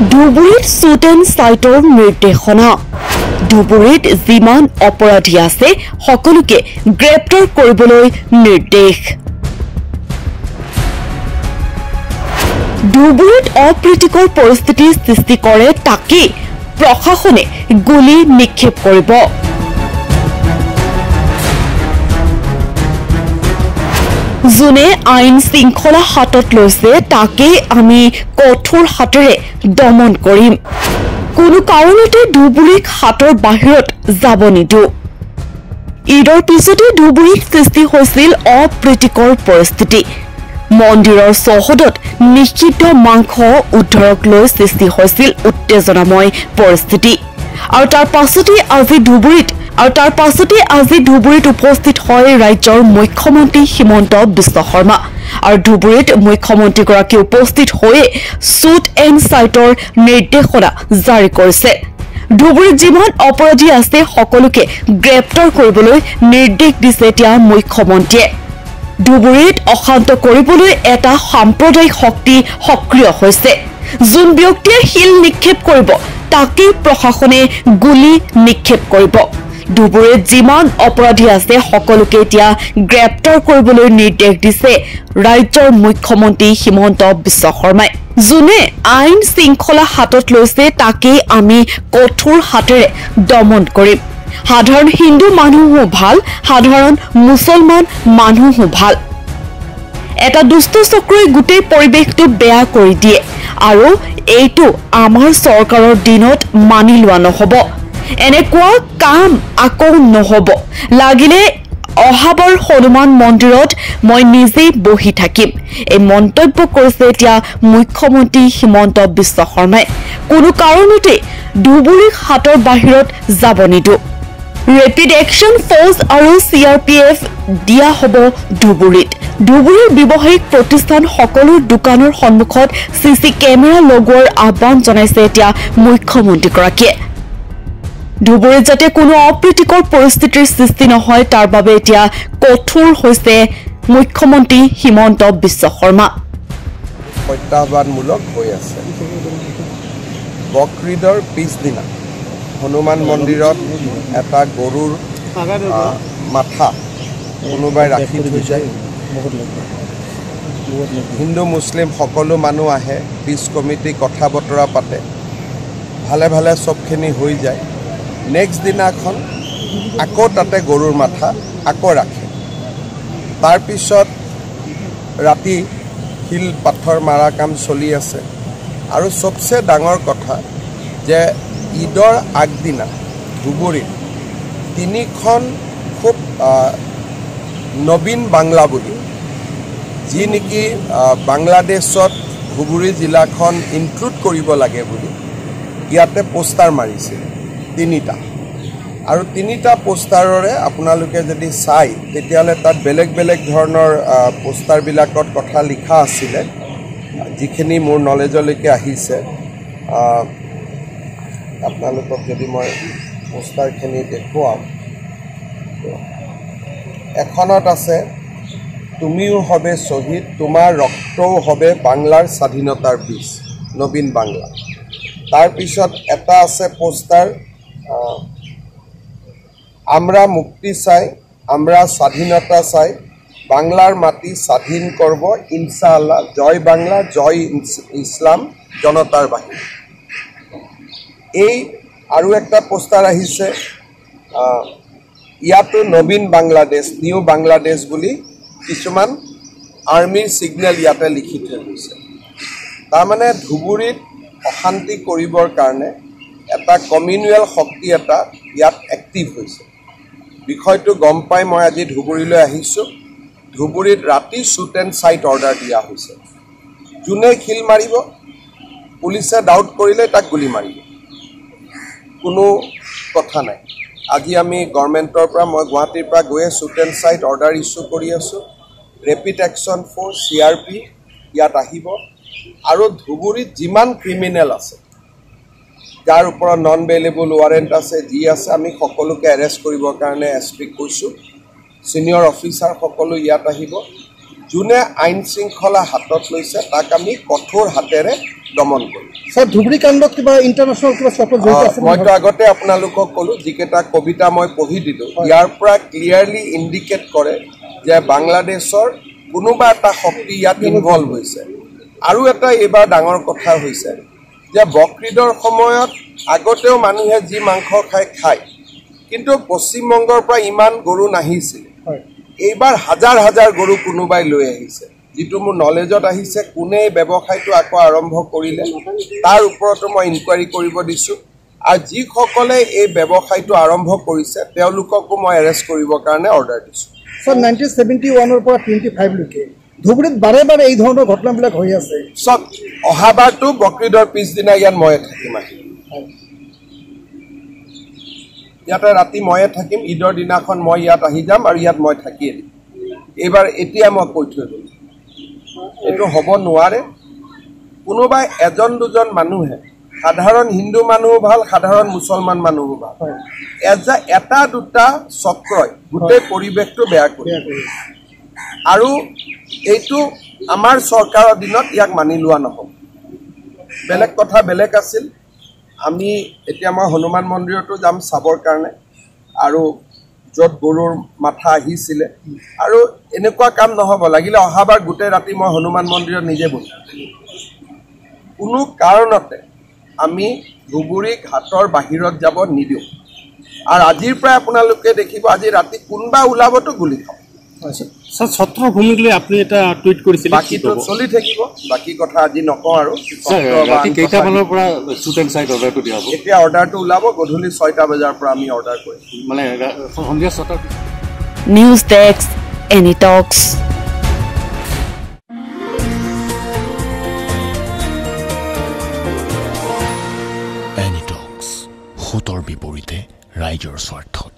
ধুবুৰীত shoot and চাইটৰ নিৰ্দেশনা ধুবুৰীত যিমান অপৰাধী আছে সকলোকে গ্ৰেপ্তাৰ কৰিবলৈ নিৰ্দেশ ধুবুৰীত অপ্ৰীতিকৰ পৰিস্থিতিৰ সৃষ্টি কৰে তাকে প্ৰশাসনে গুলি নিক্ষেপ কৰিব যোনে আইন শৃংখলা হাতত লৈছে তাকে আমি কঠোৰ হাতেৰে দমন কৰিম কোনো কাৰণতে ধুবুৰীক হাতৰ বাহিৰত যাব নিদো ঈদৰ পিছতে ধুবুৰীত সৃষ্টি হৈছিল অপ্ৰীতিকৰ পৰিস্থিতি মন্দিৰৰ চৌহদত নিষিদ্ধ মাংস উদ্ধাৰক লৈ সৃষ্টি হৈছিল উত্তেজনাময় পৰিস্থিতি আৰু তাৰ পাছতে আজি ধুবুৰীত উপস্থিত হয় ৰাজ্যৰ মুখ্যমন্ত্ৰী হিমন্ত বিশ্ব শৰ্মা আৰু ধুবুৰীত মুখ্যমন্ত্ৰীগৰাকী উপস্থিত হৈ শ্বুট এণ্ড চাইটৰ নিৰ্দেশনা জাৰি কৰিছে ধুবুৰীত যিমান অপৰাধী আছে সকলোকে গ্ৰেপ্তাৰ কৰিবলৈ নিৰ্দেশ দিছে এতিয়া মুখ্যমন্ত্ৰীয়ে ধুবুৰীত অশান্ত কৰিবলৈ এটা সাম্প্ৰদায়িক শক্তি সক্ৰিয় হৈছে যোন ব্যক্তিয়ে শিল নিক্ষেপ কৰিব তাকে প্ৰশাসনে গুলি নিক্ষেপ কৰিব ধুবুৰীত যিমান অপৰাধী আছে সকলোকে এতিয়া গ্ৰেপ্তাৰ কৰিবলৈ নিৰ্দেশ দিছে ৰাজ্যৰ মুখ্যমন্ত্ৰী হিমন্ত বিশ্ব শৰ্মাই যোনে আইন শৃংখলা হাতত লৈছে তাকে আমি কঠোৰ হাতেৰে দমন কৰিম সাধাৰণ হিন্দু মানুহো ভাল সাধাৰণ মুছলমান মানুহো ভাল এটা দুষ্ট চক্ৰই গোটেই পৰিৱেশটো বেয়া কৰি দিয়ে আৰু এইটো আমাৰ চৰকাৰৰ দিনত মানি লোৱা নহব এনেকুৱা কাম আকৌ নহব লাগিলে অহাবাৰ হনুমান মন্দিৰত মই নিজে বহি থাকিম এই মন্তব্য কৰিছে এতিয়া মুখ্যমন্ত্ৰী হিমন্ত বিশ্ব শৰ্মাই কোনো কাৰণতে ধুবুৰীক হাতৰ বাহিৰত যাব নিদো ৰেপিড একশ্যন ফ'ৰ্চ আৰু CRPF দিয়া হ'ব ধুবুৰীত ধুবুৰীৰ ব্যৱসায়িক প্ৰতিষ্ঠান সকলো দোকানৰ সন্মুখত CC কেমেৰা লগোৱাৰ আহ্বান জনাইছে এতিয়া মুখ্যমন্ত্ৰীগৰাকীয়ে ধুবুৰীত যাতে কোনো অপ্ৰীতিকৰ পৰিস্থিতিৰ সৃষ্টি নহয় তাৰ বাবে এতিয়া কঠোৰ হৈছে মুখ্যমন্ত্ৰী হিমন্ত বিশ্ব শৰ্মা প্ৰত্যাহ্বানমূলক হৈ আছে বকৰীদৰ পিছদিনা হনুমান মন্দিৰত এটা গৰুৰ মাথা কোনোবাই ৰাখি থৈ যায় হিন্দু মুছলিম সকলো মানুহ আহে পিছ কমিটি কথা বতৰা পাতে ভালে ভালে চবখিনি হৈ যায় নেক্সট দিনাখন আকৌ তাতে গৰুৰ মাথা আকৌ ৰাখে তাৰপিছত ৰাতি শিল পাথৰ মাৰা কাম চলি আছে আৰু সবচে ডাঙৰ কথা যে ঈদৰ আগদিনা ধুবুৰীত তিনিখন খুব নবীন বাংলা বুলি যি নেকি বাংলাদেশত ধুবুৰী জিলাখন ইনক্লুড কৰিব লাগে বুলি ইয়াতে পোষ্টাৰ মাৰিছিল তিনিটা আৰু তিনিটা পোষ্টাৰৰে আপোনালোকে যদি চাই তেতিয়াহ'লে তাত বেলেগ বেলেগ ধৰণৰ পোষ্টাৰবিলাকত কথা লিখা আছিলে যিখিনি মোৰ নলেজলৈকে আহিছে আপোনালোকক যদি মই পোষ্টাৰখিনি দেখুৱাম এখনত আছে তুমিও হবে শ্বহীদ তোমাৰ ৰক্তও হবে বাংলাৰ স্বাধীনতাৰ বীজ নবীন বাংলা তাৰপিছত এটা আছে পোষ্টাৰ আমৰা মুক্তি চাই আমৰা স্বাধীনতা চাই বাংলাৰ মাটি স্বাধীন কৰব ইনশাআল্লাহ জয় বাংলা জয় ইসলাম জনতাৰ বাহিনী এই আৰু একটা পোষ্টাৰ আহিছে ইয়াতো নবীন বাংলাদেশ নিউ বাংলাদেশ বুলি কিছুমান আৰ্মিৰ সিগনেল ইয়াতে লিখি থৈ গৈছে তাৰমানে ধুবুৰীত অশান্তি কৰিবৰ কাৰণে এটা কমিউনেল শক্তি এটা ইয়াত এক্টিভ হৈছে বিষয়টো গম পাই মই আজি ধুবুৰীলৈ আহিছোঁ ধুবুৰীত ৰাতি শ্বুট এণ্ড চাইট অৰ্ডাৰ দিয়া হৈছে যোনে শিল মাৰিব পুলিচে ডাউট কৰিলে তাক গুলি মাৰিব কোনো কথা নাই আজি আমি গভৰ্ণমেণ্টৰ পৰা মই গুৱাহাটীৰ পৰা গৈ shoot and sight order issue কৰি আছোঁ ৰেপিড একশ্যন ফ'ৰ্চ CRP ইয়াত আহিব আৰু ধুবুৰীত যিমান ক্ৰিমিনেল আছে যাৰ ওপৰত নন বেইলেবল ৱাৰেণ্ট আছে যি আছে আমি সকলোকে এৰেষ্ট কৰিবৰ কাৰণে SP কৈছোঁ সিনিয়ৰ অফিচাৰ সকলো ইয়াত আহিব যোনে আইন শৃংখলা হাতত লৈছে তাক আমি কঠোৰ হাতেৰে দমন কৰিম। স্যাৰ ধুবুৰী কাণ্ডত কিবা ইণ্টাৰনেশ্যনেল কিবা চক্ৰ জড়িত আছে? মইতো আগতে আপোনালোকক ক'লো যিকেইটা কবিতা মই পঢ়ি দিলোঁ ইয়াৰ পৰা ক্লিয়াৰলি ইণ্ডিকেট কৰে যে বাংলাদেশৰ কোনোবা এটা শক্তি ইয়াত ইনভলভ হৈছে। আৰু এটা এইবাৰ ডাঙৰ কথা হৈছে যে বকৰিদৰ সময়ত আগতেও মানুহে যি মাংস খায় কিন্তু পশ্চিমবংগৰ পৰা ইমান গৰু নাহিছিল। এইবাৰ হাজাৰ হাজাৰ গৰু কোনোবাই লৈ আহিছে, যিটো মোৰ নলেজত আহিছে। কোনে এই ব্যৱসায়টো আকৌ আৰম্ভ কৰিলে তাৰ ওপৰতো মই ইনকুৱাৰী কৰিব দিছোঁ। আৰু যিসকলে এই ব্যৱসায়টো আৰম্ভ কৰিছে তেওঁলোককো মই এৰেষ্ট কৰিবৰ কাৰণে অৰ্ডাৰ দিছোঁ। স্যাৰ 1971 পৰা 25 লৈকে ধুবুৰীত বাৰে বাৰে এই ধৰণৰ ঘটনাবিলাক হৈ আছে। চব অহাবাৰটো বকৰিদৰ পিছদিনা ইয়াত ময়ে থাকিম। ইয়াতে ৰাতি ময়ে থাকিম, ঈদৰ দিনাখন মই ইয়াত আহি যাম আৰু ইয়াত মই থাকিয়ে দিম। এইবাৰ এতিয়া মই কৈ থৈ গ'লো এইটো হ'ব নোৱাৰে। কোনোবাই এজন দুজন মানুহে, সাধাৰণ হিন্দু মানুহো ভাল, সাধাৰণ মুছলমান মানুহো ভাল, এটা দুটা চক্ৰই গোটেই পৰিৱেশটো বেয়া কৰি আৰু এইটো আমাৰ চৰকাৰৰ দিনত ইয়াক মানি লোৱা নহ'ব। বেলেগ কথা বেলেগ আছিল। আমি এতিয়া মই হনুমান মন্দিৰতো যাম চাবৰ কাৰণে, আৰু য'ত গৰুৰ মাথা আহিছিলে। আৰু এনেকুৱা কাম নহ'ব, লাগিলে অহাবাৰ গোটেই ৰাতি মই হনুমান মন্দিৰত নিজে বহিম। কোনো কাৰণতে আমি ধুবুৰী ঘাটৰ বাহিৰত যাব নিদিওঁ। আৰু আজিৰ পৰাই আপোনালোকে দেখিব আজি ৰাতি কোনোবা ওলাবতো গুলি খাব। স্যাৰ ছত্ৰভূমিক লৈ আপুনি এটা টুইট কৰিছিল, বাকীটো চলি থাকিব। বাকী কথা আজি নকওঁ আৰু। ৰাতি কেইটামানৰ পৰা শ্বুট এণ্ড চাইট অৰ্ডাৰটো দিয়া হ'ব? এতিয়া অৰ্ডাৰটো ওলাব গধূলি 6টা বজাৰ পৰা আমি অৰ্ডাৰ কৰিম, মানে সন্ধিয়া 6টাৰ। নিউজ ডেস্ক, এনি টক্স। এনি টক্স, সোঁতৰ বিপৰীতে ৰাইজৰ স্বাৰ্থত।